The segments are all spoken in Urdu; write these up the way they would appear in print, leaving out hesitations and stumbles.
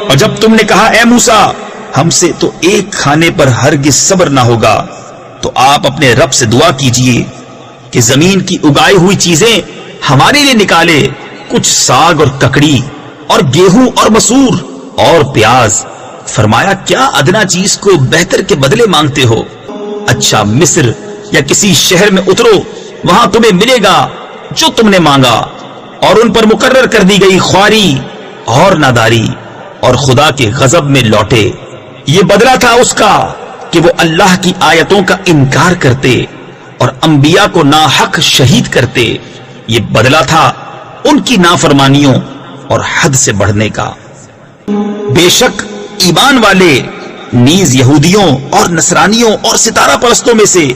اور جب تم نے کہا اے موسیٰ ہم سے تو ایک کھانے پر ہرگز صبر نہ ہوگا، تو آپ اپنے رب سے دعا کیجئے کہ زمین کی اگائی ہوئی چیزیں ہمارے لیے نکالے، کچھ ساگ اور ککڑی اور گیہوں اور مسور اور پیاز۔ فرمایا کیا ادنا چیز کو بہتر کے بدلے مانگتے ہو؟ اچھا مصر یا کسی شہر میں اترو، وہاں تمہیں ملے گا جو تم نے مانگا۔ اور ان پر مقرر کر دی گئی خواری اور ناداری، اور خدا کے غضب میں لوٹے۔ یہ بدلہ تھا اس کا کہ وہ اللہ کی آیتوں کا انکار کرتے اور انبیاء کو ناحق شہید کرتے۔ یہ بدلہ تھا ان کی نافرمانیوں اور حد سے بڑھنے کا۔ بے شک ایمان والے نیز یہودیوں اور نصرانیوں اور ستارہ پرستوں میں سے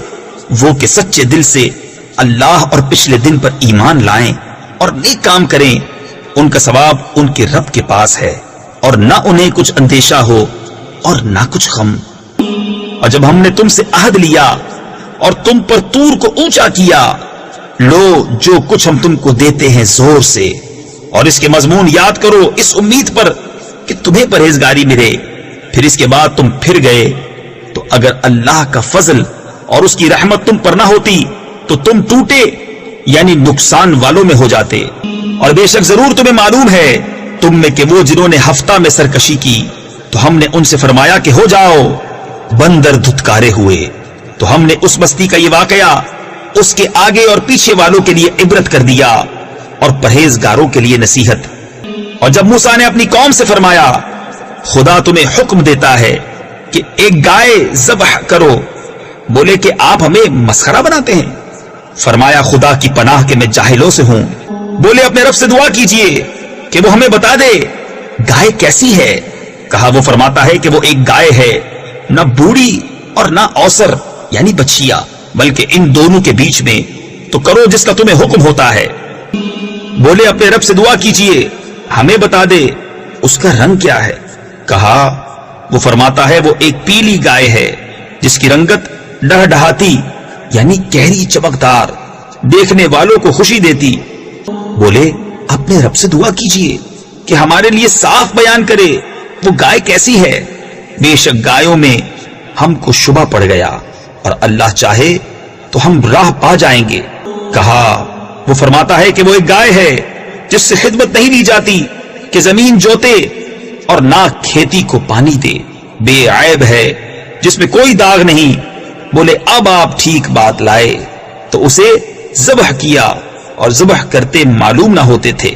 وہ کہ سچے دل سے اللہ اور پچھلے دن پر ایمان لائیں اور نیک کام کریں، ان کا ثواب ان کے رب کے پاس ہے، اور نہ انہیں کچھ اندیشہ ہو اور نہ کچھ غم۔ اور جب ہم نے تم سے عہد لیا اور تم پر طور کو اونچا کیا، لو جو کچھ ہم تم کو دیتے ہیں زور سے، اور اس کے مضمون یاد کرو اس امید پر کہ تمہیں پرہیزگاری ملے۔ پھر اس کے بعد تم پھر گئے، تو اگر اللہ کا فضل اور اس کی رحمت تم پر نہ ہوتی تو تم ٹوٹے یعنی نقصان والوں میں ہو جاتے۔ اور بے شک ضرور تمہیں معلوم ہے تم میں کہ وہ جنہوں نے ہفتہ میں سرکشی کی تو ہم نے ان سے فرمایا کہ ہو جاؤ، بندر دھتکارے ہوئے۔ تو ہم نے اس بستی کا یہ واقعہ اس کے آگے اور پیچھے والوں کے لیے عبرت کر دیا اور پرہیزگاروں کے لیے نصیحت۔ اور جب موسیٰ نے اپنی قوم سے فرمایا خدا تمہیں حکم دیتا ہے کہ ایک گائے ذبح کرو، بولے کہ آپ ہمیں مسخرہ بناتے ہیں۔ فرمایا خدا کی پناہ کہ میں جاہلوں سے ہوں۔ بولے اپنے رب سے دعا کیجئے کہ وہ ہمیں بتا دے گائے کیسی ہے۔ کہا وہ فرماتا ہے کہ وہ ایک گائے ہے، نہ بوڑھی اور نہ اوسر یعنی بچھیا، بلکہ ان دونوں کے بیچ میں، تو کرو جس کا تمہیں حکم ہوتا ہے۔ بولے اپنے رب سے دعا کیجئے ہمیں بتا دے اس کا رنگ کیا ہے۔ کہا وہ فرماتا ہے وہ ایک پیلی گائے ہے جس کی رنگت ڈہڈہاتی یعنی گہری چمکدار، دیکھنے والوں کو خوشی دیتی۔ بولے اپنے رب سے دعا کیجئے کہ ہمارے لیے صاف بیان کرے وہ گائے کیسی ہے۔ بے شک گایوں میں ہم کو شبہ پڑ گیا، اور اللہ چاہے تو ہم راہ پا جائیں گے۔ کہا وہ فرماتا ہے کہ وہ ایک گائے ہے جس سے خدمت نہیں لی جاتی کہ زمین جوتے اور نہ کھیتی کو پانی دے، بے عیب ہے جس میں کوئی داغ نہیں۔ بولے اب آپ ٹھیک بات لائے، تو اسے ذبح کیا، اور ذبح کرتے معلوم نہ ہوتے تھے۔